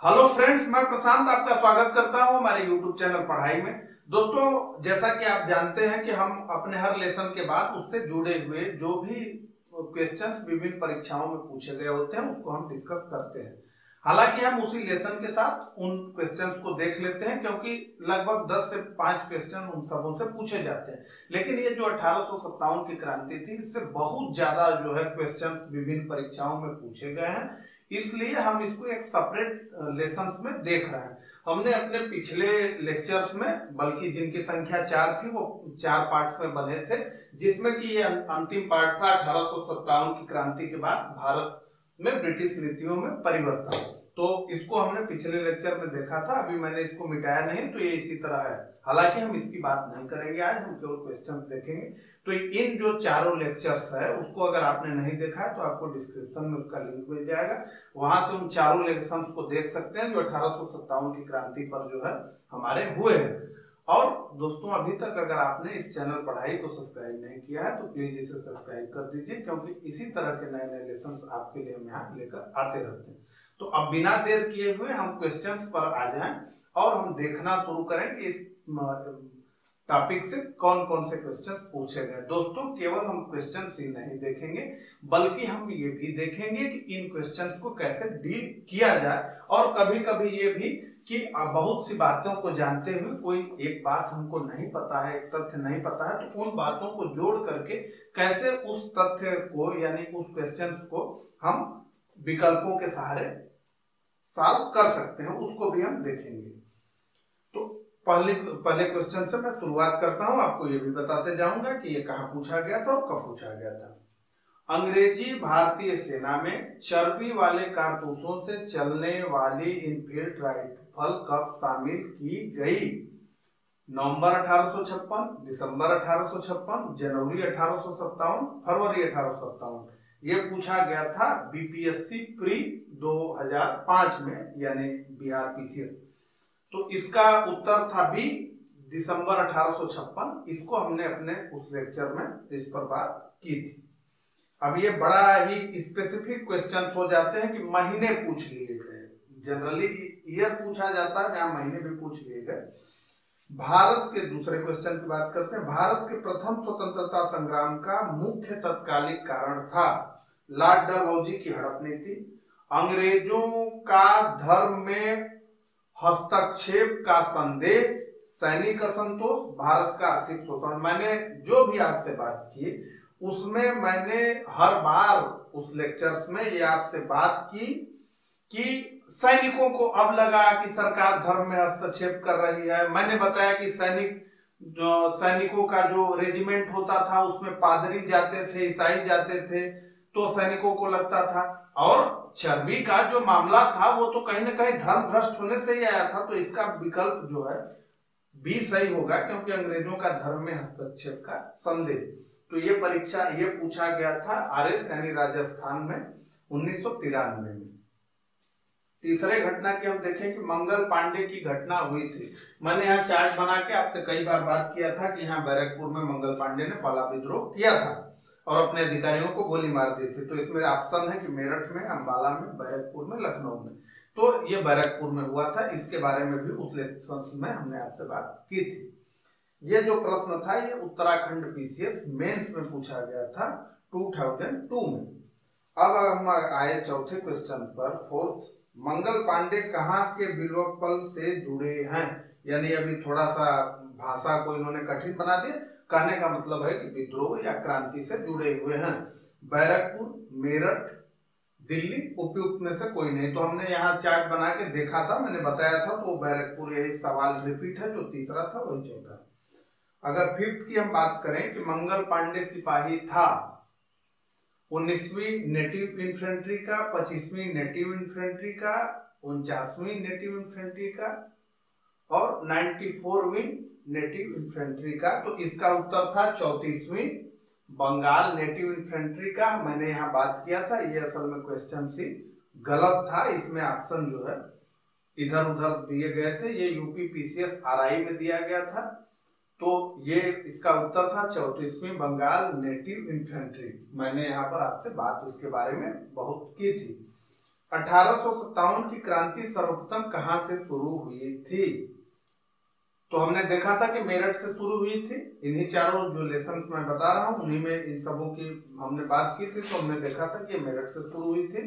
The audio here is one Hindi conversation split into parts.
हेलो फ्रेंड्स, मैं प्रशांत आपका स्वागत करता हूं हमारे यूट्यूब चैनल पढ़ाई में। दोस्तों, जैसा कि आप जानते हैं कि हम अपने हर लेसन के बाद उससे जुड़े हुए जो भी क्वेश्चंस विभिन्न परीक्षाओं में पूछे गए होते हैं उसको हम डिस्कस करते हैं। हालांकि हम उसी लेसन के साथ उन क्वेश्चंस को देख लेते हैं क्योंकि लगभग 10 से 5 क्वेश्चन उन सबों से पूछे जाते हैं। लेकिन ये जो 1857 की क्रांति थी, इससे बहुत ज्यादा जो है क्वेश्चंस विभिन्न परीक्षाओं में पूछे गए हैं, इसलिए हम इसको एक सेपरेट लेसन्स में देख रहे हैं। हमने अपने पिछले लेक्चर्स में, बल्कि जिनकी संख्या 4 थी, वो 4 पार्ट्स में बने थे, जिसमें कि ये अंतिम पार्ट था 1857 की क्रांति के बाद भारत में ब्रिटिश नीतियों में परिवर्तन। तो इसको हमने पिछले लेक्चर में देखा था, अभी मैंने इसको मिटाया नहीं, तो ये इसी तरह है। हालांकि हम इसकी बात नहीं करेंगे आज, हम केवल क्वेश्चन देखेंगे। तो इन जो चारों लेक्चर्स है उसको अगर आपने नहीं देखा है तो आपको डिस्क्रिप्शन में उसका लिंक मिल जाएगा, वहां से उन चारों लेक्शंस को देख सकते हैं जो 1857 की क्रांति पर जो है हमारे हुए हैं। और दोस्तों, अभी तक अगर आपने इस चैनल पढ़ाई को सब्सक्राइब नहीं किया है तो प्लीज इसे सब्सक्राइब कर दीजिए, क्योंकि इसी तरह के नए नए लेसन्स आपके लिए हम यहाँ लेकर आते रहते हैं। तो अब बिना देर किए हुए हम क्वेश्चंस पर आ जाएं और हम देखना शुरू करें कि इस टॉपिक से कौन कौन से क्वेश्चंस पूछे गए। दोस्तों, केवल हम क्वेश्चंस ही नहीं देखेंगे, बल्कि हम ये भी देखेंगे कि इन क्वेश्चंस को कैसे डील किया जाए। और कभी कभी ये भी कि बहुत सी बातों को जानते हुए कोई एक बात हमको नहीं पता है, एक तथ्य नहीं पता है, तो उन बातों को जोड़ करके कैसे उस तथ्य को यानी उस क्वेश्चंस को हम विकल्पों के सहारे सॉल्व कर सकते हैं, उसको भी हम देखेंगे। तो पहले क्वेश्चन से मैं शुरुआत करता हूं, आपको ये भी बताते जाऊंगा कि ये कहां पूछा गया था और कब पूछा गया था। अंग्रेजी भारतीय सेना में चर्बी वाले कारतूसों से चलने वाली इनफील्ड राइफल कब शामिल की गई? नवंबर 1856, दिसंबर 1856, जनवरी 1857, फरवरी 1857। ये पूछा गया था बीपीएससी प्री 2005 में, यानी बिहार पीसीएस। तो इसका उत्तर था बी, दिसंबर 1856। इसको हमने अपने उस लेक्चर में इस पर बात की थी। अब ये बड़ा ही स्पेसिफिक क्वेश्चन हो जाते हैं कि महीने पूछ लिए गए, जनरली ईयर पूछा जाता है, यहाँ महीने भी पूछ लिए गए। भारत के दूसरे क्वेश्चन की बात करते हैं। भारत के प्रथम स्वतंत्रता संग्राम का मुख्य तत्कालिक कारण था लॉर्ड डलहौजी की हड़प नीति, अंग्रेजों का धर्म में हस्तक्षेप का संदेह, सैनिक असंतोष, भारत का आर्थिक शोषण। मैंने जो भी आपसे बात की उसमें मैंने हर बार उस लेक्चर्स में ये आपसे बात की कि सैनिकों को अब लगा कि सरकार धर्म में हस्तक्षेप कर रही है। मैंने बताया कि सैनिकों का जो रेजिमेंट होता था उसमें पादरी जाते थे, ईसाई जाते थे, तो सैनिकों को लगता था। और चर्बी का जो मामला था वो तो कहीं ना कहीं धर्म भ्रष्ट होने से ही आया था। तो इसका विकल्प जो है बी सही होगा, क्योंकि अंग्रेजों का धर्म में हस्तक्षेप का संदेह। तो ये परीक्षा ये पूछा गया था आरएस यानी राजस्थान में 1993 में। तीसरे घटना की हम देखें कि मंगल पांडे की घटना हुई थी। मैंने यहाँ चार्ट बना के आपसे कई बार बात किया था कि यहाँ बैरकपुर में मंगल पांडे ने पहला विद्रोह किया था और अपने अधिकारियों को गोली मार दी थी। तो इसमें ऑप्शन है कि मेरठ में, अंबाला में, बैरकपुर में, लखनऊ में। तो ये बैरकपुर में हुआ था। इसके बारे में भी उस लेक्चर में हमने आपसे बात की थी। ये जो प्रश्न था ये उत्तराखंड पीसीएस मेंस में पूछा गया था 2002 में। अब हम आए चौथे क्वेश्चन पर, फोर्थ। मंगल पांडे कहाँ के विलोपन से जुड़े हैं? यानी अभी थोड़ा सा भाषा को इन्होंने कठिन बना दिया। कहने का मतलब है कि विद्रोह या क्रांति से जुड़े हुए हैं। बैरकपुर, मेरठ, दिल्ली, उपयुक्त में से कोई नहीं। तो हमने यहाँ चार्ट बना के देखा था, मैंने बताया था। तो बैरकपुर, यही सवाल रिपीट है, जो तीसरा था वही चौथा। अगर फिफ्थ की हम बात करें कि मंगल पांडे सिपाही था 19वीं नेटिव इन्फेंट्री का, 25वीं नेटिव इन्फेंट्री का, 49वीं नेटिव इन्फेंट्री का और 94वीं नेटिव इन्फेंट्री का। तो इसका उत्तर था 34वीं बंगाल नेटिव इन्फेंट्री का। मैंने यहाँ बात किया था, ये असल में क्वेश्चन सी गलत था। इसमें ऑप्शन जो है इधर उधर दिए गए थे। ये यूपी पीसीएस आरआई में दिया गया था। तो ये इसका उत्तर था 34वीं बंगाल नेटिव इन्फेंट्री। मैंने यहाँ पर आपसे बात इसके बारे में बहुत की थी। 1857 की क्रांति सर्वप्रथम कहां से शुरू हुई थी? तो हमने देखा था कि मेरठ से शुरू हुई थी। इन्हीं चारों जो लेसन मैं बता रहा हूं उन्हीं में इन सबों की हमने बात की थी, तो हमने देखा था कि मेरठ से शुरू हुई थी।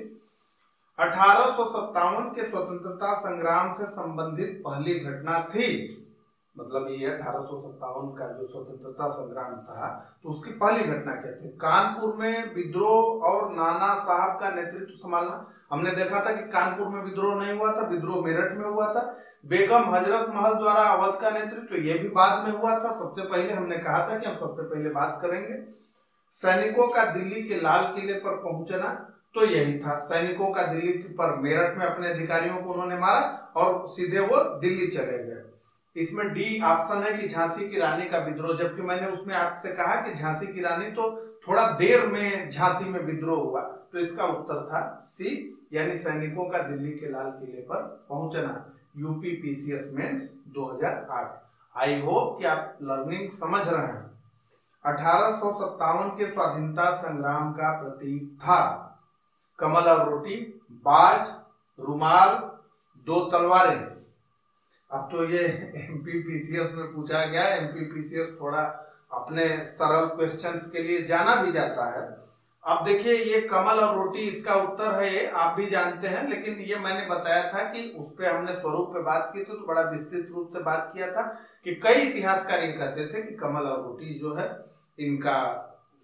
1857 के स्वतंत्रता संग्राम से संबंधित पहली घटना थी, मतलब ये 1857 का जो स्वतंत्रता संग्राम था तो उसकी पहली घटना क्या थी? कानपुर में विद्रोह और नाना साहब का नेतृत्व संभालना। हमने देखा था कि कानपुर में विद्रोह नहीं हुआ था, विद्रोह मेरठ में हुआ था। बेगम हजरत महल द्वारा अवध का नेतृत्व ये भी बाद में हुआ था। सबसे पहले हमने कहा था कि हम सबसे पहले बात करेंगे सैनिकों का दिल्ली के लाल किले पर पहुंचना, तो यही था। सैनिकों का दिल्ली पर मेरठ में अपने अधिकारियों को उन्होंने मारा और सीधे वो दिल्ली चले गए। इसमें डी ऑप्शन है कि झांसी की रानी का विद्रोह, जबकि मैंने उसमें आपसे कहा कि झांसी की रानी तो थोड़ा देर में झांसी में विद्रोह हुआ, तो इसका उत्तर था सी, यानी सैनिकों का दिल्ली के लाल किले पर पहुंचना। UP PCS mains 2008। I hope कि आप लर्निंग समझ रहे हैं। 1857 के स्वाधीनता संग्राम का प्रतीक था कमल और रोटी, बाज, रुमाल, दो तलवारें। अब तो ये एमपीपीसीएस में पूछा गया। एमपीपीसीएस थोड़ा अपने सरल क्वेश्चंस के लिए जाना भी जाता है। अब देखिए ये कमल और रोटी इसका उत्तर है, ये आप भी जानते हैं, लेकिन ये मैंने बताया था कि उस पे हमने स्वरूप पे बात की थी तो बड़ा विस्तृत रूप से बात किया था कि कई इतिहासकार ये कहते थे कि कमल और रोटी जो है इनका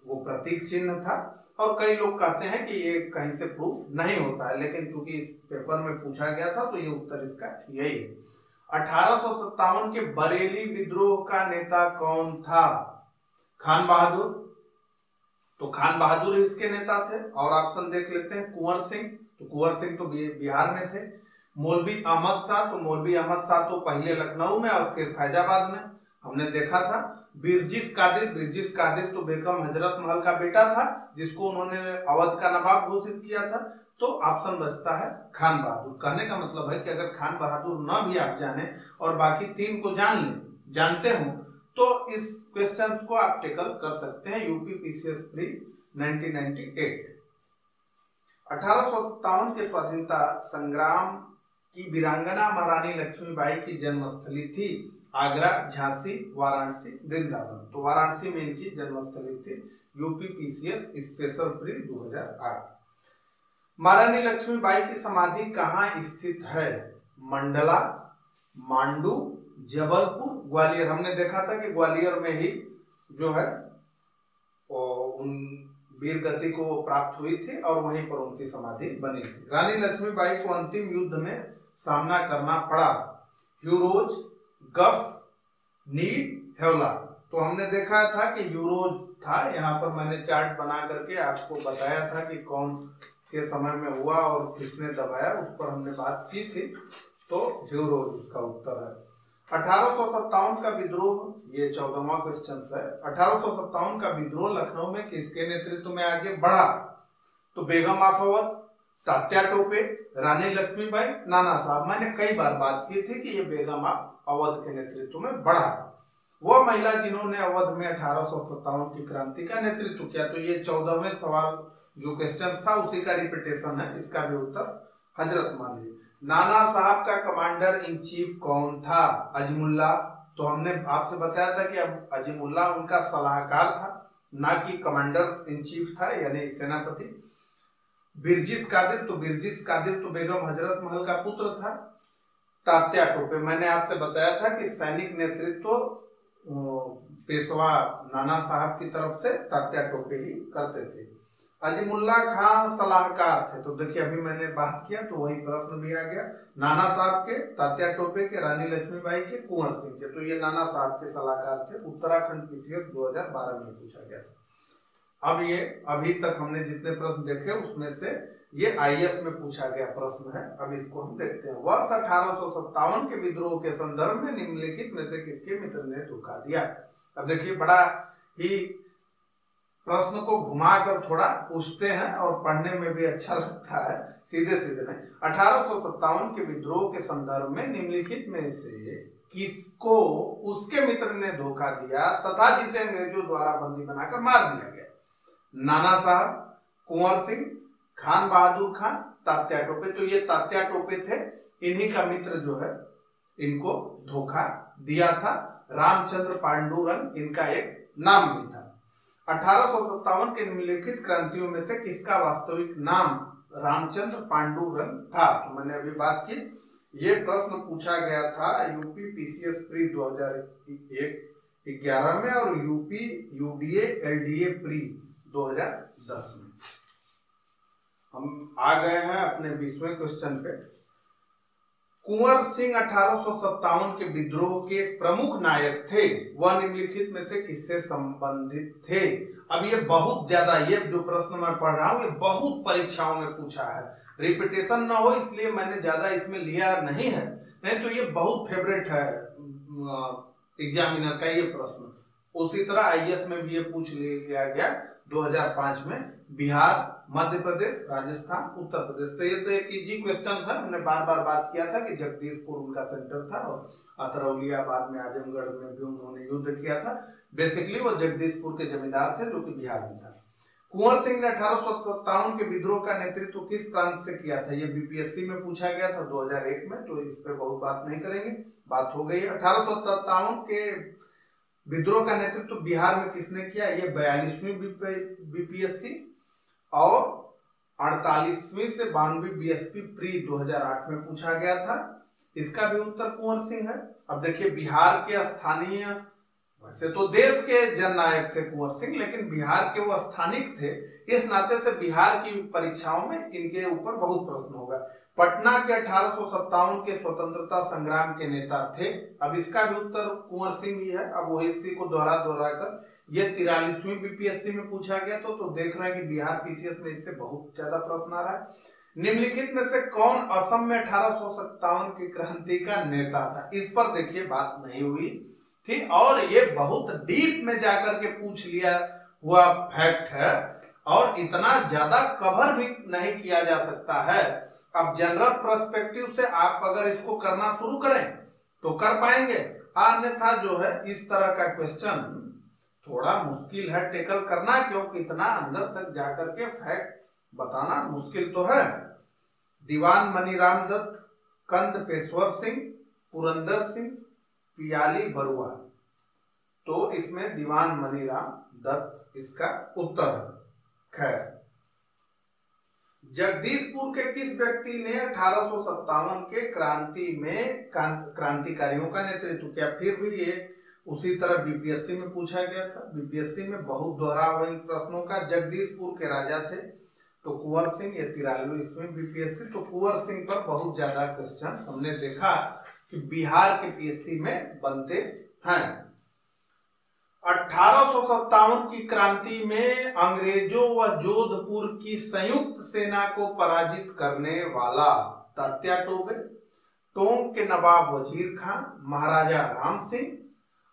वो प्रतीक चिन्ह था, और कई लोग कहते हैं कि ये कहीं से प्रूफ नहीं होता है, लेकिन चूंकि इस पेपर में पूछा गया था तो ये उत्तर इसका यही है। 1857 के बरेली विद्रोह का नेता कौन था? खान बहादुर, तो खान बहादुर इसके नेता थे। और ऑप्शन देख लेते हैं, कुंवर सिंह, तो कुंवर सिंह तो बिहार में थे। मौलवी अहमद शाह, तो मौलवी अहमद शाह तो पहले लखनऊ में और फिर फैजाबाद में हमने देखा था। बिरजिस कादिर, बिरजिस कादिर तो बेगम हजरत महल का बेटा था जिसको उन्होंने अवध का नवाब घोषित किया था। तो ऑप्शन बचता है खान बहादुर। कहने का मतलब है कि अगर खान बहादुर न भी आप जाने और बाकी तीन को जानते हो तो इस क्वेश्चंस को आप टेकल कर सकते हैं। UP PCS pre 1998। 1857 के स्वाधीनता संग्राम की वीरांगना महारानी लक्ष्मीबाई की जन्मस्थली थी आगरा, झांसी, वाराणसी, वृंदावन। तो वाराणसी में इनकी जन्मस्थली थी। UP PCS special pre 2008। महारानी लक्ष्मीबाई की समाधि कहाँ स्थित है? मंडला, मांडू, जबलपुर, ग्वालियर। हमने देखा था कि ग्वालियर में ही जो है उन वीर गति को प्राप्त हुई थी और वहीं पर उनकी समाधि बनी थी। रानी लक्ष्मीबाई को अंतिम युद्ध में सामना करना पड़ा ह्यूरोज, गफ, नीड, हेवला। तो हमने देखा था कि ह्यूरोज था। यहाँ पर मैंने चार्ट बना करके आपको बताया था कि कौन के समय में हुआ और किसने दबाया, उस पर हमने बात की थी। तो ह्यूरोज उसका उत्तर है। 1857 का विद्रोह, ये 14वां क्वेश्चन है। 1857 का विद्रोह लखनऊ में किसके नेतृत्व में आगे बढ़ा? तो बेगम ऑफ अवध, तात्या टोपे, रानी लक्ष्मीबाई, नाना साहब। मैंने कई बार बात की थी कि ये बेगम ऑफ अवध के नेतृत्व में बढ़ा। वह महिला जिन्होंने अवध में 1857 की क्रांति का नेतृत्व किया। तो ये 14वें सवाल जो क्वेश्चन था उसी का रिपीटेशन है। इसका भी उत्तर हजरत मान लीजिए। नाना साहब का कमांडर इन चीफ कौन था? अजमुल्ला। तो हमने आपसे बताया था कि अब अजमुल्ला उनका सलाहकार था, ना कि कमांडर इन चीफ था यानी सेनापति। बिरजिस कादिर, तो बिरजिस कादिर तो बेगम हजरत महल का पुत्र था। तात्या टोपे, मैंने आपसे बताया था कि सैनिक नेतृत्व पेशवा नाना साहब की तरफ से तात्या टोपे ही करते थे। अजीमुल्ला खान सलाहकार थे। तो देखिए अभी मैंने बात किया तो वही प्रश्न भी आ गया। नाना साहब के, तात्या टोपे के, रानी लक्ष्मीबाई के, कुंवर सिंह के। तो ये नाना साहब के सलाहकार थे। उत्तराखंड पीसीएस 2012 में पूछा गया था। अब ये अभी तक हमने जितने प्रश्न देखे उसमें से ये आईएएस में पूछा गया प्रश्न है। अब इसको हम देखते हैं। वर्ष 1857 के विद्रोह के संदर्भ में निम्नलिखित में से किसके मित्र ने धोखा दिया? अब देखिए बड़ा ही प्रश्न को घुमाकर थोड़ा पूछते हैं और पढ़ने में भी अच्छा लगता है, सीधे सीधे नहीं। 1857 के विद्रोह के संदर्भ में निम्नलिखित में से किसको उसके मित्र ने धोखा दिया तथा जिसे अंग्रेजों द्वारा बंदी बनाकर मार दिया गया? नाना साहब, कुंवर सिंह, खान बहादुर खान, तात्या टोपे। तो ये तात्या टोपे थे, इन्हीं का मित्र जो है इनको धोखा दिया था। रामचंद्र पांडुरंग इनका एक नाम भी था। 1857 के निम्नलिखित क्रांतियों में से किसका वास्तविक नाम रामचंद्र पांडुरंग था? तो मैंने अभी बात की, ये प्रश्न पूछा गया था यूपी पीसीएस प्री 2011 में और यूपी यूडीए एलडीए प्री 2010 में। हम आ गए हैं अपने 20वें क्वेश्चन पे। कुंवर सिंह 1857 के विद्रोह के प्रमुख नायक थे, वह निम्नलिखित में से किससे संबंधित थे? अब ये बहुत ज्यादा, ये जो प्रश्न मैं पढ़ रहा हूं ये बहुत परीक्षाओं में पूछा है, रिपीटेशन ना हो इसलिए मैंने ज्यादा इसमें लिया नहीं है, नहीं तो ये बहुत फेवरेट है एग्जामिनर का ये प्रश्न। उसी तरह आईएएस में भी ये पूछ लिया गया 2005 में, बिहार, मध्य प्रदेश, राजस्थान, उत्तर प्रदेश। तो ये तो एक इजी क्वेश्चन था, हमने बार बार बात किया था कि जगदीशपुर उनका सेंटर था और अतरौलियाबाद में, आजमगढ़ में भी उन्होंने युद्ध किया था। बेसिकली वो जगदीशपुर के जमींदार थे जो कि बिहार में था। कुंवर सिंह ने 1857 के विद्रोह का नेतृत्व किस प्रांत से किया था? ये बीपीएससी में पूछा गया था 2001 में, तो इस पर बहुत बात नहीं करेंगे, बात हो गई। 1857 के विद्रोह का नेतृत्व बिहार में किसने किया? ये 42वीं बीपीएससी और 48वीं से 92वीं बीएसपी प्री 2008 में पूछा गया था। इसका भी उत्तर कुंवर सिंह है। अब देखिए, बिहार के स्थानीय, वैसे तो देश के जननायक थे कुंवर सिंह, लेकिन बिहार के वो स्थानिक थे, इस नाते से बिहार की परीक्षाओं में इनके ऊपर बहुत प्रश्न होगा। पटना के 1857 के स्वतंत्रता संग्राम के नेता थे। अब इसका भी उत्तर कुंवर सिंह ही है। अब वही इसी को दोहरा कर ये 43वीं बीपीएससी में पूछा गया तो देख रहे हैं कि बिहार पीसीएस में इससे बहुत ज्यादा प्रश्न आ रहा है। निम्नलिखित में से कौन असम में 1857 की क्रांति का नेता था? इस पर देखिए बात नहीं हुई थी और ये बहुत डीप में जाकर के पूछ लिया हुआ फैक्ट है और इतना ज्यादा कवर भी नहीं किया जा सकता है। अब जनरल पर्सपेक्टिव से आप अगर इसको करना शुरू करें तो कर पाएंगे, अन्यथा जो है इस तरह का क्वेश्चन थोड़ा मुश्किल है टेकल करना, क्योंकि इतना अंदर तक जाकर के फैक्ट बताना मुश्किल तो है। दीवान मनीराम दत्त, कंद पेशवर सिंह, पुरंदर सिंह, पियाली बरुआ। तो इसमें दीवान मनीराम दत्त इसका उत्तर है। खैर, जगदीशपुर के किस व्यक्ति ने 1857 के क्रांति में क्रांतिकारियों का नेतृत्व किया? फिर भी ये उसी तरह बीपीएससी में पूछा गया था। बीपीएससी में बहुत दोहराव इन प्रश्नों का। जगदीशपुर के राजा थे तो कुंवर सिंह, ये 43वीं बीपीएससी। तो कुंवर सिंह पर बहुत ज्यादा क्वेश्चन हमने देखा कि बिहार के पीएससी में बनते हैं। 1857 की क्रांति में अंग्रेजों व जोधपुर की संयुक्त सेना को पराजित करने वाला तात्या टोपे, टोंक के नवाब वजीर खान, महाराजा राम सिंह,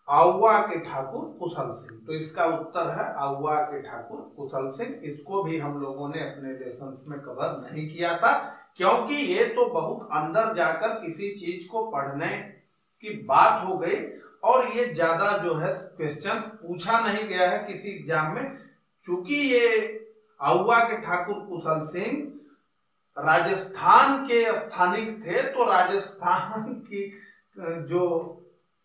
आउवा के ठाकुर कुशल सिंह। तो इसका उत्तर है आउवा के ठाकुर कुशल सिंह। इसको भी हम लोगों ने अपने लेसन्स में कवर नहीं किया था, क्योंकि ये तो बहुत अंदर जाकर किसी चीज को पढ़ने की बात हो गई और ये ज्यादा जो है क्वेश्चंस पूछा नहीं गया है किसी एग्जाम में। चूंकि ये आउवा के ठाकुर कुशल सिंह राजस्थान के स्थानिक थे, तो राजस्थान की जो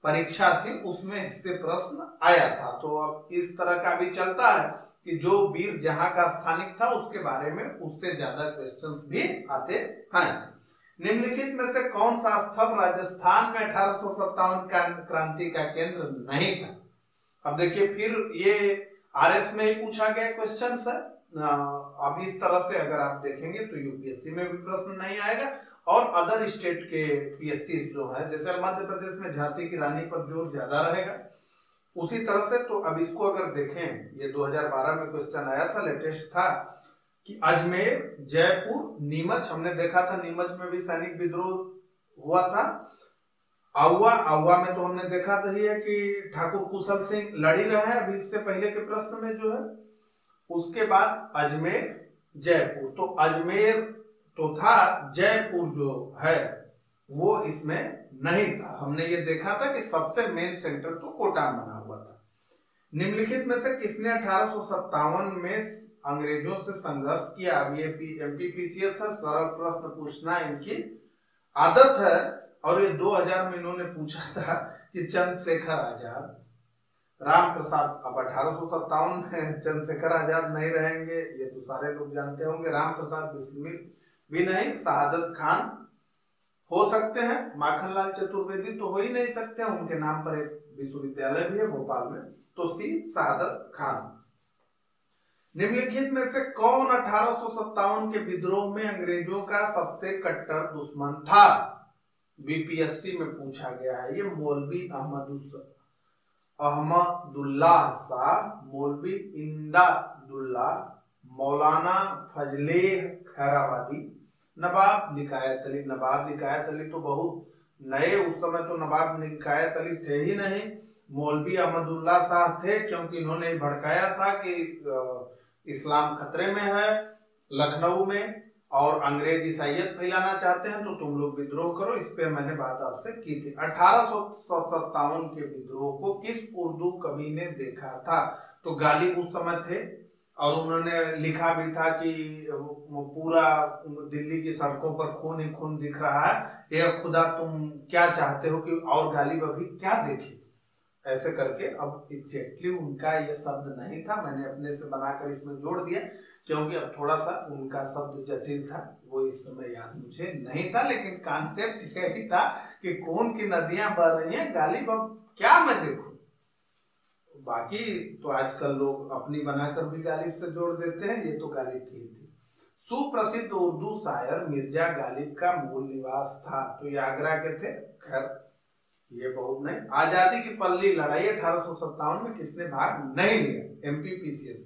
परीक्षा थी उसमें इससे प्रश्न आया था। तो अब इस तरह का भी चलता है कि जो वीर जहां का स्थानिक था उसके बारे में उससे ज्यादा क्वेश्चंस भी आते हैं। निम्नलिखित में से कौन सा स्थल राजस्थान में 1857 क्रांति का केंद्र नहीं था? अब देखिए, फिर ये आरएस में ही पूछा गया क्वेश्चन है। अब इस तरह से अगर आप देखेंगे तो यूपीएससी में भी प्रश्न नहीं आएगा और अदर स्टेट के पीएससी जो है, जैसे मध्य प्रदेश में झांसी की रानी पर जोर ज्यादा रहेगा, उसी तरह से। तो अब इसको अगर देखें, ये 2012 में क्वेश्चन आया था, लेटेस्ट था कि अजमेर, जयपुर, नीमच, हमने देखा था नीमच में भी सैनिक विद्रोह हुआ था। आउवा में तो हमने देखा था ही है कि ठाकुर कुशल सिंह लड़ी रहे हैं अभी इससे पहले के प्रश्न में जो है। उसके बाद अजमेर, जयपुर। तो अजमेर तो था, जयपुर जो है वो इसमें नहीं था। हमने ये देखा था कि सबसे मेन सेंटर तो कोटा में बना हुआ था। निम्नलिखित में से किसने 1857 में अंग्रेजों से संघर्ष किया। अब ये एमपीपीसीएस है, सरल प्रश्न पूछना इनकी आदत है। और ये 2000 में इन्होंने पूछा था कि चंद्रशेखर आजाद, राम प्रसाद, अब 1857 में चंद्रशेखर आजाद नहीं रहेंगे, ये तो सारे लोग जानते होंगे। राम प्रसाद बिस्मिल भी नहीं, शहादत खान हो सकते हैं, माखनलाल चतुर्वेदी तो हो ही नहीं सकते, उनके नाम पर एक विश्वविद्यालय भी है भोपाल में, तो सी शहादत खान। निम्नलिखित में से कौन 1857 के विद्रोह में अंग्रेजों का सबसे कट्टर दुश्मन था? बीपीएससी में पूछा गया है। ये मौलवी अहमदुल्लाह शाह, मौलवी इमदादुल्लाह, मौलाना फजले खैराबादी, नवाब लिकायत अली। नवाब लिकायत अली तो बहुत नए, उस समय तो नवाब लिकायत अली थे ही नहीं, मौलवी अहमदुल्लाह शाह थे, क्योंकि इन्होंने भड़काया था कि इस्लाम खतरे में है लखनऊ में और अंग्रेज ईसाइयत फैलाना चाहते हैं, तो तुम लोग विद्रोह करो। इस पे मैंने बात आपसे की थी। 1857 के विद्रोह को किस उर्दू कवि ने देखा था? तो गालिब उस समय थे और उन्होंने लिखा भी था कि पूरा दिल्ली की सड़कों पर खून ही खून दिख रहा है, ये खुदा तुम क्या चाहते हो कि और गालिब अभी क्या देखे, ऐसे करके। अब एग्जैक्टली उनका ये शब्द नहीं था, मैंने अपने से बनाकर इसमें जोड़ दिया, क्योंकि अब थोड़ा सा उनका शब्द जटिल था, वो इस समय याद मुझे नहीं था, लेकिन कॉन्सेप्ट यही था कि खून की नदियां बह रही हैं, गालिब अब क्या मैं देखूं। बाकी तो आजकल लोग अपनी बनाकर भी गालिब से जोड़ देते हैं, ये तो गालिब की थी। सुप्रसिद्ध उर्दू शायर मिर्जा गालिब का मूल निवास था, तो ये आगरा के थे। खैर ये बहुत नहीं। आजादी की पल्ली लड़ाई 1857 में किसने भाग नहीं लिया? एमपीपीसीएस।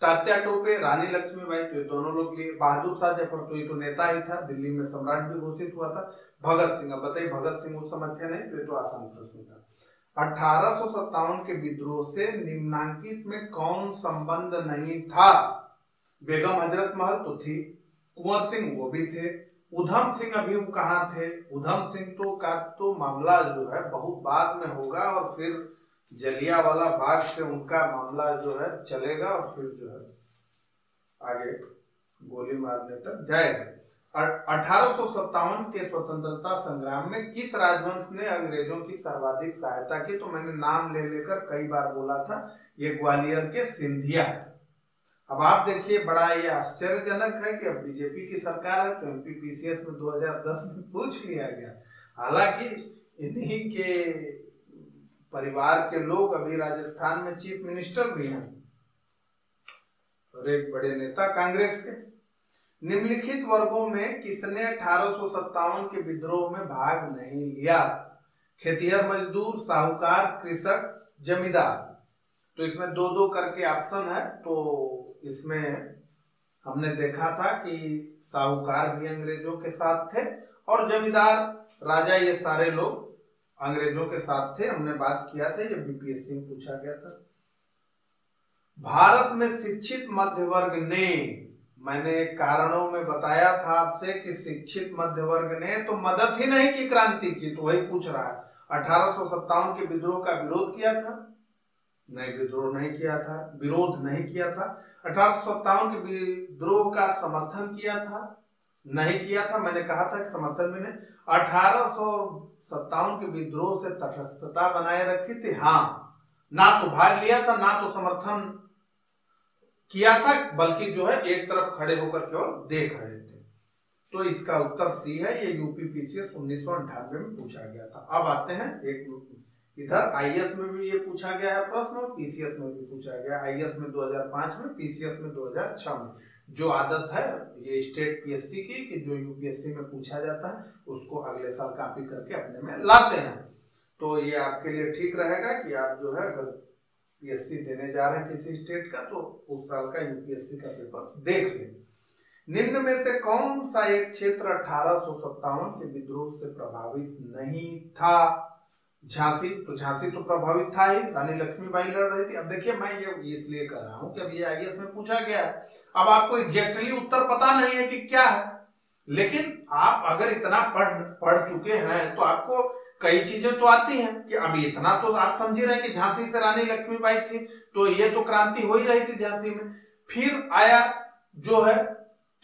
तात्या टोपे, रानी लक्ष्मीबाई, तो ये दोनों लोग लिए। बहादुर शाह जफर, तो ये तो नेता ही था, दिल्ली में सम्राट भी घोषित हुआ था। भगत सिंह, अब बताइए भगत सिंह उस समय थे नहीं, तो ये तो आसान प्रश्न था। 1857 के विद्रोह से निम्नांकित में कौन संबंध नहीं था? बेगम हजरत महल तो थी, कुंवर सिंह वो भी थे, उधम सिंह अभी वो कहाँ थे? उधम सिंह तो का तो मामला जो है बहुत बाद में होगा, और फिर जलियांवाला बाग से उनका मामला जो है चलेगा, और फिर जो है आगे गोली मारने तक जाएगा। 1857 के स्वतंत्रता संग्राम में किस राजवंश ने अंग्रेजों की सर्वाधिक सहायता की? तो मैंने नाम ले लेकर कई बार बोला था, ये ग्वालियर के सिंधिया। अब आप देखिए, बड़ा ये आश्चर्यजनक है कि अब बीजेपी की सरकार है, तो एमपीपीसीएस में 2010 में पूछ लिया गया। हालांकि इन्हीं के परिवार के लोग अभी राजस्थान में चीफ मिनिस्टर भी हैं और एक बड़े नेता कांग्रेस के। निम्नलिखित वर्गों में किसने 1857 के विद्रोह में भाग नहीं लिया? खेतिहर मजदूर, साहूकार, कृषक, जमींदार। तो इसमें दो दो करके ऑप्शन है, तो इसमें हमने देखा था कि साहूकार भी अंग्रेजों के साथ थे और जमींदार राजा, ये सारे लोग अंग्रेजों के साथ थे। हमने बात किया था, ये बीपीएससी में पूछा गया था। भारत में शिक्षित मध्य वर्ग ने, मैंने कारणों में बताया था आपसे कि शिक्षित मध्य वर्ग ने तो मदद ही नहीं की क्रांति की, तो वही पूछ रहा है। 1857 के विद्रोह का विरोध किया था? नहीं, विद्रोह नहीं किया था, विरोध नहीं किया था। 1857 के विद्रोह का समर्थन किया था? नहीं किया था, मैंने कहा था कि समर्थन में नहीं। 1857 के विद्रोह से तटस्थता बनाए रखी थी? हाँ, ना तो भाग लिया था, ना तो समर्थन किया था, बल्कि जो है एक तरफ खड़े होकर केवल देख रहे थे। तो इसका उत्तर सी है, ये यूपीपीसीएस 1998 में पूछा गया था। अब आते हैं एक इधर, आईएएस में भी ये पूछा गया है प्रश्न और पीसीएस में भी पूछा गया। आईएएस में 2005 में, पीसीएस में 2006 में। जो आदत है ये स्टेट पीएससी की कि जो यूपीएससी में पूछा जाता है उसको अगले साल कॉपी करके अपने में लाते हैं, तो ये आपके लिए ठीक रहेगा कि आप जो है अगर पीएससी देने जा रहे हैं किसी स्टेट का, तो उस साल का यूपीएससी का पेपर देख लें। निम्न में से कौन सा एक क्षेत्र 1857 के विद्रोह से प्रभावित नहीं था? झांसी, तो झांसी तो प्रभावित था ही, रानी लक्ष्मीबाई लड़ रही थी। अब देखिए, मैं ये इसलिए कह रहा हूं कि अब ये आईएएस में पूछा गया है, अब आपको एग्जैक्टली उत्तर पता नहीं है कि क्या है, लेकिन आप अगर इतना पढ़ चुके हैं तो आपको कई चीजें तो आती हैं कि अभी इतना तो आप समझ रहे हैं कि झांसी से रानी लक्ष्मीबाई थी, तो ये तो क्रांति हो ही रही थी झांसी में। फिर आया जो है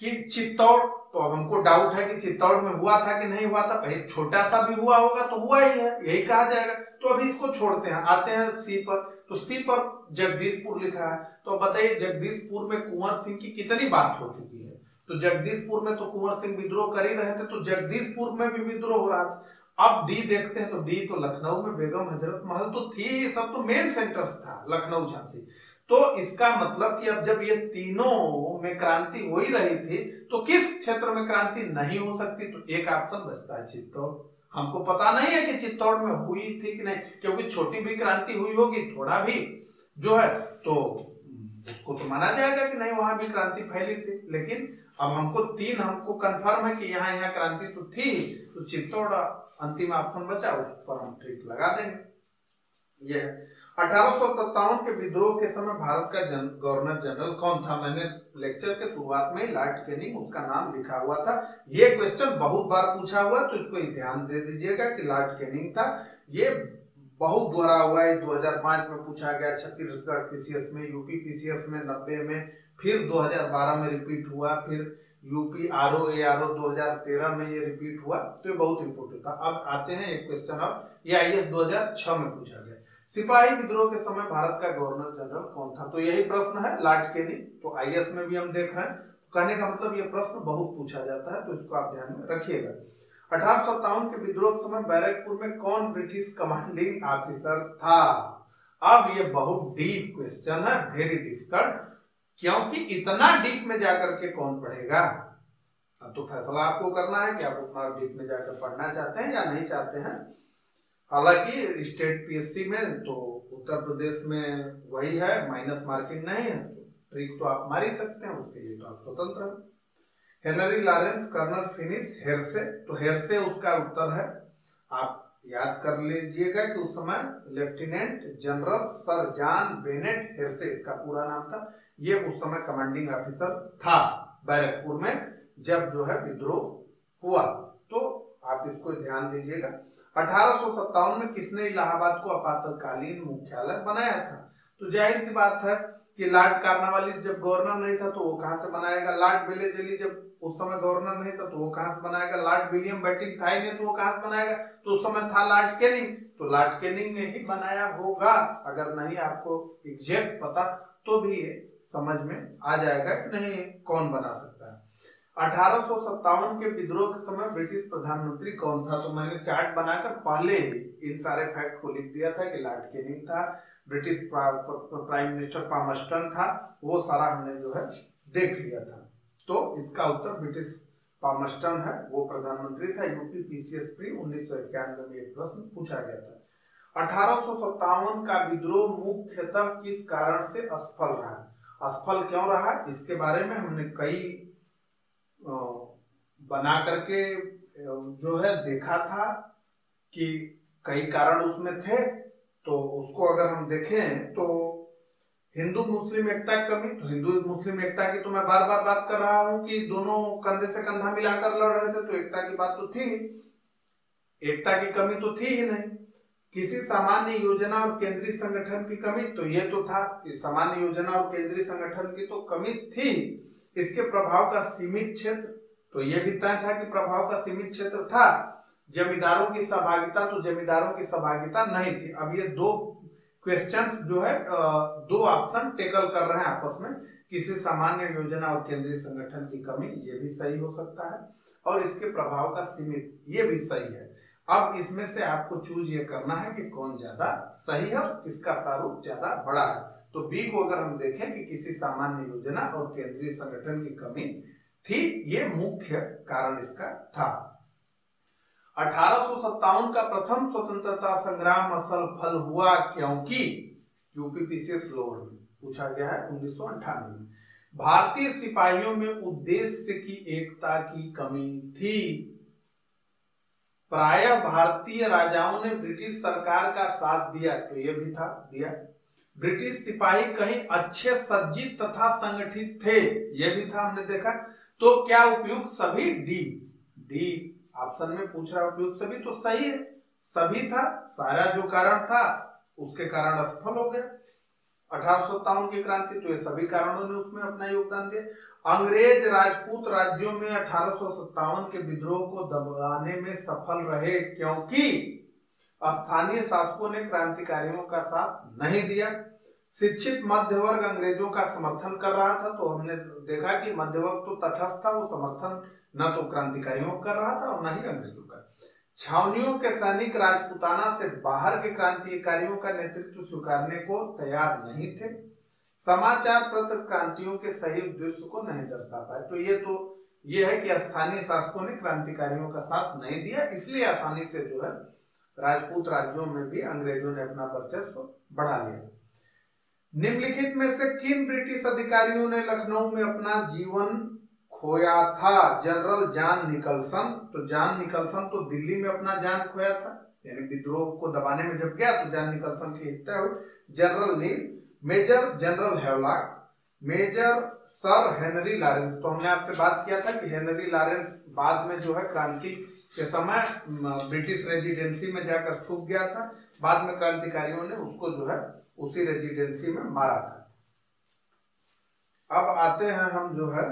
कि चित्तौड़, तो अब हमको डाउट है कि चित्तौड़ में हुआ था कि नहीं हुआ था, भाई छोटा सा भी हुआ होगा तो हुआ ही है, यही कहा जाएगा। तो अभी इसको छोड़ते हैं, आते हैं सी पर। तो सी पर जगदीशपुर लिखा है, तो बताइए जगदीशपुर में कुंवर सिंह की कितनी बात हो चुकी है। तो जगदीशपुर में तो कुंवर सिंह विद्रोह कर ही रहे थे, तो जगदीशपुर में भी विद्रोह हो रहा था। अब डी देखते हैं, तो डी तो लखनऊ में बेगम हजरत महल तो थी, ये सब तो मेन सेंटर्स था, लखनऊ झांसी। तो इसका मतलब कि अब जब ये तीनों में क्रांति हो ही रही थी, तो किस क्षेत्र में क्रांति नहीं हो सकती। तो एक ऑप्शन बचता है चित्तौड़। हमको पता नहीं है कि चित्तौड़ में हुई थी कि नहीं, क्योंकि छोटी भी क्रांति हुई होगी थोड़ा भी जो है, तो उसको तो माना जाएगा कि नहीं वहां भी क्रांति फैली थी। लेकिन अब हमको कंफर्म है कि यहाँ यहाँ क्रांति तो थी, तो चित्तौड़ अंतिम ऑप्शन बचा, उस पर हम ठीक लगा देंगे। यह 1857 के विद्रोह के समय भारत का गवर्नर जनरल कौन था। मैंने लेक्चर के शुरुआत में लॉर्ड कैनिंग उसका नाम लिखा हुआ था। ये क्वेश्चन बहुत बार पूछा हुआ, तो इसको ध्यान दे दीजिएगा कि लॉर्ड कैनिंग था। ये बहुत दोहरा हुआ है, 2005 में पूछा गया, छत्तीसगढ़ पीसीएस में, यूपी पीसीएस में 90 में, फिर 2012 में रिपीट हुआ, फिर यूपी आरओ एआरओ 2013 में ये रिपीट हुआ। तो ये बहुत इंपोर्टेंट था। अब आते हैं एक क्वेश्चन, अब ये आईएएस 2006 में पूछा गया, सिपाही विद्रोह के समय भारत का गवर्नर जनरल कौन था। तो यही प्रश्न है लॉर्ड कैनिंग। तो आईएएस में भी हम देख रहे हैं, कहने का मतलब ये प्रश्न बहुत पूछा जाता है, तो इसको आप ध्यान में रखिएगा। 1857 के विद्रोह के समय बैरकपुर में कौन ब्रिटिश कमांडिंग ऑफिसर था। अब ये बहुत डीप क्वेश्चन है, वेरी डिफिकल्ट, क्योंकि इतना डीप में जाकर के कौन पढ़ेगा। अब तो फैसला आपको करना है कि आप उतना डीप में जाकर पढ़ना चाहते हैं या नहीं चाहते हैं। हालांकि स्टेट पीएससी में तो उत्तर प्रदेश में वही है, माइनस मार्किंग नहीं है, तो ट्रिक तो आप मार ही सकते हैं, उसके लिए तो आप स्वतंत्र हैं। Henry Lawrence colonel finish hearsay, तो हेरसे उसका उत्तर है। आप याद कर लीजिएगा कि उस समय lieutenant general sir John Bennet Hearsey इसका पूरा नाम था। ये उस समय कमांडिंग ऑफिसर था बैरकपुर में, जब जो है विद्रोह हुआ। तो आप इसको ध्यान दीजिएगा। 1857 में किसने इलाहाबाद को आपातकालीन मुख्यालय बनाया था। तो जाहिर सी बात है कि लॉर्ड कार्नवालिस जब गवर्नर नहीं था तो वो कहां से बनाएगा। लॉर्ड वेलेस्ली जब उस समय गवर्नर नहीं था तो वो कहां से बनाएगा। लॉर्ड विलियम बेंटिंक था ही नहीं तो वो कहां से बनाएगा। तो उस समय था लॉर्ड कैनिंग, तो लॉर्ड कैनिंग ने ही बनाया होगा। अगर नहीं आपको एग्जैक्ट पता तो भी समझ में आ जाएगा कि नहीं कौन बना सकता है। 1857 के विद्रोह के समय ब्रिटिश प्रधानमंत्री कौन था। तो मैंने चार्ट बनाकर पहले ही इन सारे फैक्ट को लिख दिया था कि लॉर्ड कैनिंग था, ब्रिटिश प्राइम मिनिस्टर पामस्टन था, वो सारा हमने जो है देख लिया था। तो इसका उत्तर ब्रिटिश पामस्टन है, वो प्रधानमंत्री था। यूपी पीसीएस प्री 1991 में एक प्रश्न पूछा गया था। 1857 का विद्रोह मुख्यतः किस कारण से असफल रहा। असफल क्यों रहा इसके बारे में हमने कई बना करके जो है देखा था कि कई कारण उसमें थे। तो उसको अगर हम देखें तो हिंदू मुस्लिम एकता की कमी, तो हिंदू मुस्लिम एकता की तो मैं बार बार बात कर रहा हूं कि दोनों कंधे से कंधा मिलाकर लड़ रहे थे, तो एकता की बात तो थी, एकता की कमी तो थी ही नहीं। किसी सामान्य योजना और केंद्रीय संगठन की कमी, तो ये तो था कि सामान्य योजना और केंद्रीय संगठन की तो कमी थी। इसके प्रभाव का सीमित क्षेत्र, तो ये भी तय था कि प्रभाव का सीमित क्षेत्र था। जमींदारों की सहभागिता, तो जमींदारों की सहभागिता नहीं थी। अब ये दो क्वेश्चंस जो है दो ऑप्शन टेकल कर रहे हैं आपस में, किसी सामान्य योजना और केंद्रीय संगठन की कमी, ये भी सही हो सकता है, और इसके प्रभाव का सीमित, ये भी सही है। अब इसमें से आपको चूज ये करना है कि कौन ज्यादा सही है और किसका प्रारूप ज्यादा बड़ा है। तो बी को अगर हम देखें कि किसी सामान्य योजना और केंद्रीय संगठन की कमी थी, ये मुख्य कारण इसका था। 1857 का प्रथम स्वतंत्रता संग्राम असफल हुआ क्योंकि, यूपी पीसीएस लोअर में पूछा गया है 1998 में, भारतीय सिपाहियों में उद्देश्य की एकता की कमी थी। प्रायः भारतीय राजाओं ने ब्रिटिश सरकार का साथ दिया, तो ये भी था दिया। ब्रिटिश सिपाही कहीं अच्छे सज्जित तथा संगठित थे, ये भी था, हमने देखा। तो क्या उपयुक्त सभी, डी ऑप्शन में पूछ रहा है उपयुक्त सभी, तो सही है, सभी था। सारा जो कारण था उसके कारण असफल हो गया। 1857 की क्रांति, तो ये सभी कारणों ने उसमें अपना योगदान दिया। अंग्रेज राजपूत राज्यों में 1857 के विद्रोह को दबाने में सफल रहे, क्योंकि स्थानीय शासकों ने क्रांतिकारियों का साथ नहीं दिया। शिक्षित मध्य वर्ग अंग्रेजों का समर्थन कर रहा था, तो हमने देखा कि मध्य वर्ग तो तटस्थ था, वो समर्थन न तो क्रांतिकारियों का कर रहा था और न ही अंग्रेजों का। छावनियों के सैनिक राजपूताना से बाहर के क्रांतिकारियों का नेतृत्व स्वीकारने को तैयार नहीं थे। समाचार पत्र क्रांतियों के सही उद्देश्य को नहीं दर्शा पाए। तो ये है कि स्थानीय शासकों ने क्रांतिकारियों का साथ नहीं दिया, इसलिए आसानी से जो है राजपूत राज्यों में भी अंग्रेजों ने अपना वर्चस्व बढ़ा लिया। निम्नलिखित में से किन ब्रिटिश अधिकारियों ने लखनऊ में अपना जीवन खोया था? General John Nicholson. तो जॉन निकलसन तो दिल्ली में अपना जान खोया था, यानी विद्रोह को दबाने में जब गया तो जॉन निकलसन की हत्या हुई। General Neill, major general Havelock, major sir Henry Lawrence. तो हमने आपसे बात किया था कि हेनरी लॉरेंस बाद में जो है क्रांति के समय ब्रिटिश रेजिडेंसी में जाकर छुप गया था, बाद में क्रांतिकारियों ने उसको जो है उसी रेजिडेंसी में मारा था। अब आते हैं हम जो है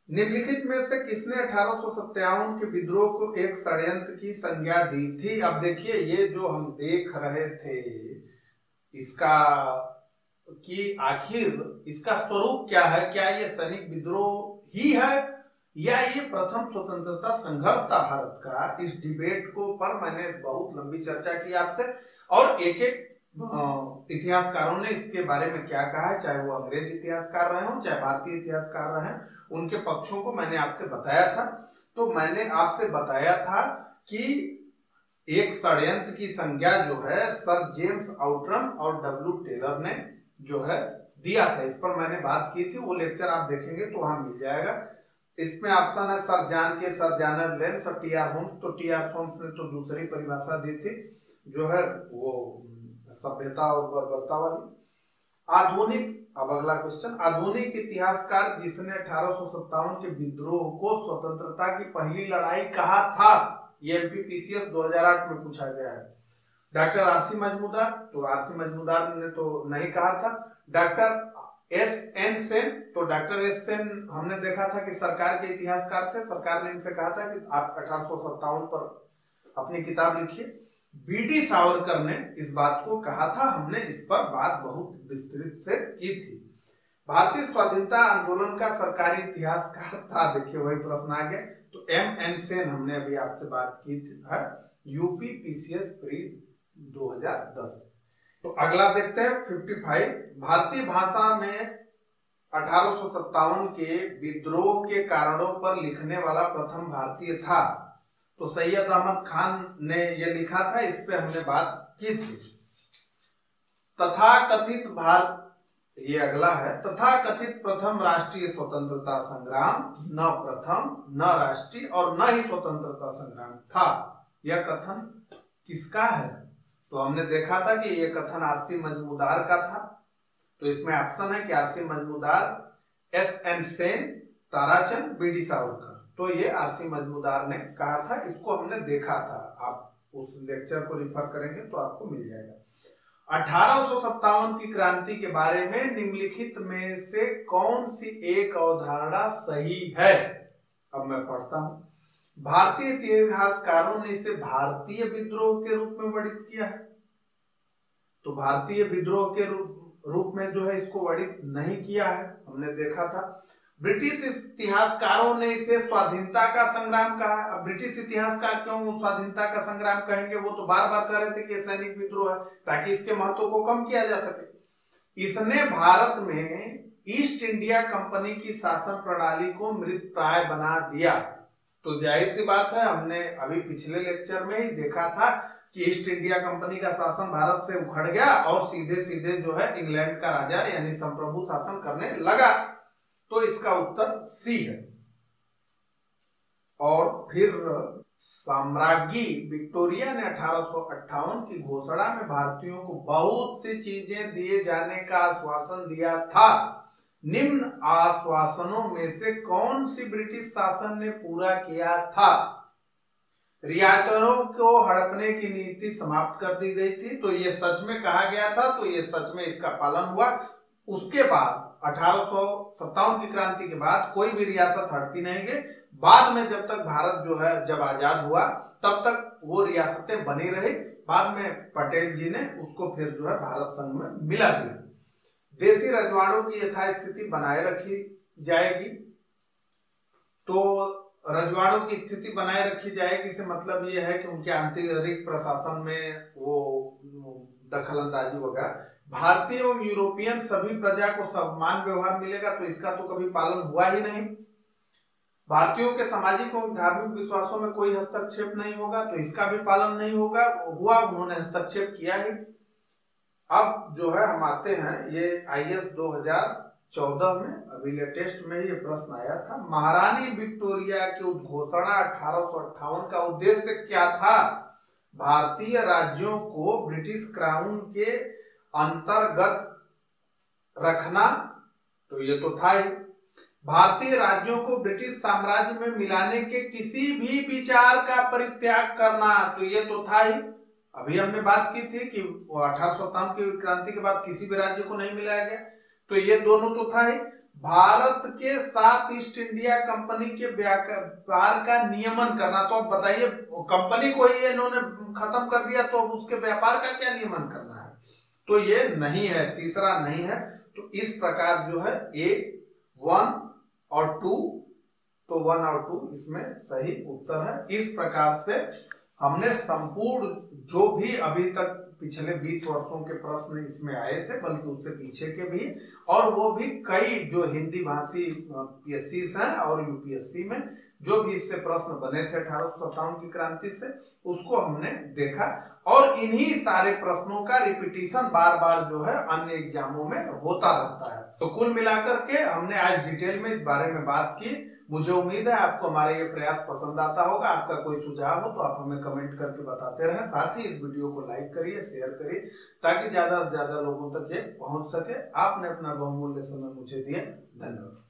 निम्नलिखित में से किसने 1857 के विद्रोह को एक षड्यंत्र की संज्ञा दी थी? अब देखिए, ये जो हम देख रहे थे इसका कि आखिर इसका स्वरूप क्या है, क्या ये सैनिक विद्रोह ही है या ये प्रथम स्वतंत्रता संघर्ष था भारत का? इस डिबेट को पर मैंने बहुत लंबी चर्चा की आपसे, और एक एक इतिहासकारों ने इसके बारे में क्या कहा है, चाहे वो अंग्रेज इतिहासकार रहे हो चाहे भारतीय इतिहासकार रहे, उनके पक्षों को मैंने आपसे बताया था। तो मैंने आपसे बताया था कि एक षड्यंत्र की संज्ञा जो है सर जेम्स आउट्रम और डब्ल्यू टेलर ने जो है दिया था, इस पर मैंने बात की थी। वो लेक्चर आप देखेंगे तो वहां मिल जाएगा। इसमें ऑप्शन है सर जॉन के, सर जॉनर लेंस और टी आर होम्स। तो टी आर होम्स ने तो दूसरी परिभाषा दी थी जो है वो सभ्यता और बर्बरता वाली। आधुनिक, अब अगला क्वेश्चन, आधुनिक इतिहासकार जिसने 1857 के विद्रोह को स्वतंत्रता की पहली लड़ाई कहा था, ये एमपीपीसीएस 2008 में पूछा गया है। Doctor R C Majumdar. तो आरसी मजमूदार ने तो नहीं कहा था। Doctor S N Sen. तो डॉक्टर एस सेन हमने देखा था कि सरकार के इतिहासकार थे, सरकार ने इनसे कहा था कि आप 1857 पर अपनी किताब लिखिए। बीडी सावरकर ने इस बात को कहा था, हमने इस पर बात बहुत विस्तृत से की थी। भारतीय स्वाधीनता आंदोलन का सरकारी इतिहासकार था, देखिए वही प्रश्न आ गया। तो एम एन सेन हमने अभी आपसे बात की थी, है यूपी पीसीएस प्री 2010। तो अगला देखते हैं 55। भारतीय भाषा में 1857 के विद्रोह के कारणों पर लिखने वाला प्रथम भारतीय था। तो सैयद अहमद खान ने यह लिखा था, इस पे हमने बात की थी। तथाकथित भारत, ये अगला है, तथाकथित प्रथम राष्ट्रीय स्वतंत्रता संग्राम न प्रथम, न राष्ट्रीय और न ही स्वतंत्रता संग्राम था। यह कथन किसका है? तो हमने देखा था कि यह कथन आरसी मजमूदार का था। तो इसमें ऑप्शन है कि R C Majumdar, S N Sen, Tarachand, B D Savarkar. तो ये आरसी मजमूदार ने कहा था, इसको हमने देखा था। आप उस लेक्चर को रिफर करेंगे तो आपको मिल जाएगा। 1857 की क्रांति के बारे में निम्नलिखित में से कौन सी एक अवधारणा सही है? अब मैं पढ़ता हूं। भारतीय इतिहासकारों ने इसे भारतीय विद्रोह के रूप में वर्णित किया है। तो भारतीय विद्रोह के रूप में जो है इसको वर्णित नहीं किया है, हमने देखा था। ब्रिटिश इतिहासकारों ने इसे स्वाधीनता का संग्राम कहा। अब ब्रिटिश इतिहासकार क्यों स्वाधीनता का संग्राम कहेंगे? वो तो बार बार कह रहे थे कि सैनिक विद्रोह है, ताकि इसके महत्व को कम किया जा सके। इसने भारत में ईस्ट इंडिया कंपनी की शासन प्रणाली को मृतप्राय बना दिया। तो जाहिर सी बात है, हमने अभी पिछले लेक्चर में ही देखा था कि ईस्ट इंडिया कंपनी का शासन भारत से उखड़ गया और सीधे सीधे जो है इंग्लैंड का राजा यानी संप्रभु शासन करने लगा। तो इसका उत्तर सी है। और फिर साम्राज्ञी विक्टोरिया ने 1858 की घोषणा में भारतीयों को बहुत सी चीजें दिए जाने का आश्वासन दिया था। निम्न आश्वासनों में से कौन सी ब्रिटिश शासन ने पूरा किया था? रियायतों को हड़पने की नीति समाप्त कर दी गई थी। तो ये सच में कहा गया था, तो ये सच में इसका पालन हुआ। उसके बाद 1857 की क्रांति के बाद कोई भी रियासत हड़पी नहीं गई। बाद में जब तक भारत जो है जब आजाद हुआ तब तक वो रियासतें बनी रही। बाद में पटेल जी ने उसको फिर जो है भारत संघ में मिला दिया। देसी रजवाड़ों की यथास्थिति बनाए रखी जाएगी। तो रजवाड़ों की स्थिति बनाए रखी जाएगी से मतलब ये है कि उनके आंतरिक प्रशासन में वो दखल अंदाजी वगैरह। भारतीय एवं यूरोपियन सभी प्रजा को समान व्यवहार मिलेगा, तो इसका तो कभी पालन हुआ ही नहीं। भारतीयों के सामाजिक एवं धार्मिक विश्वासों में कोई हस्तक्षेप नहीं होगा, तो इसका भी पालन नहीं होगा, हुआ उन्होंने हस्तक्षेप किया ही। अब जो है हम आते हैं ये IAS 2014 में, अभी लेटेस्ट में ये प्रश्न आया था। महारानी विक्टोरिया की उद्घोषणा 1858 का उद्देश्य क्या था? भारतीय राज्यों को ब्रिटिश क्राउन के अंतर्गत रखना, तो ये तो था ही। भारतीय राज्यों को ब्रिटिश साम्राज्य में मिलाने के किसी भी विचार का परित्याग करना, तो ये तो था ही। अभी हमने बात की थी कि 1857 की क्रांति के बाद किसी भी राज्य को नहीं मिलाया गया, तो ये दोनों तो था ही। भारत के साथ ईस्ट इंडिया कंपनी के व्यापार का नियमन करना, तो अब बताइए कंपनी को ही इन्होंने खत्म कर दिया, तो अब उसके व्यापार का क्या नियमन करना है? तो ये नहीं है, तीसरा नहीं है। तो इस प्रकार जो है A 1 और 2, तो 1 और 2 इसमें सही उत्तर है। इस प्रकार से हमने संपूर्ण जो भी अभी तक पिछले 20 वर्षों के प्रश्न इसमें आए थे, बल्कि उससे पीछे के भी, और वो भी कई जो हिंदी भाषी PSC हैं और UPSC में जो भी इससे प्रश्न बने थे 1857 की क्रांति से, उसको हमने देखा। और इन्हीं सारे प्रश्नों का रिपीटिशन बार बार जो है अन्य एग्जामों में होता रहता है। तो कुल मिलाकर के हमने आज डिटेल में इस बारे में बात की। मुझे उम्मीद है आपको हमारा ये प्रयास पसंद आता होगा। आपका कोई सुझाव हो तो आप हमें कमेंट करके बताते रहें। साथ ही इस वीडियो को लाइक करिए, शेयर करिए, ताकि ज्यादा से ज्यादा लोगों तक ये पहुंच सके। आपने अपना बहुमूल्य समय मुझे दिए, धन्यवाद।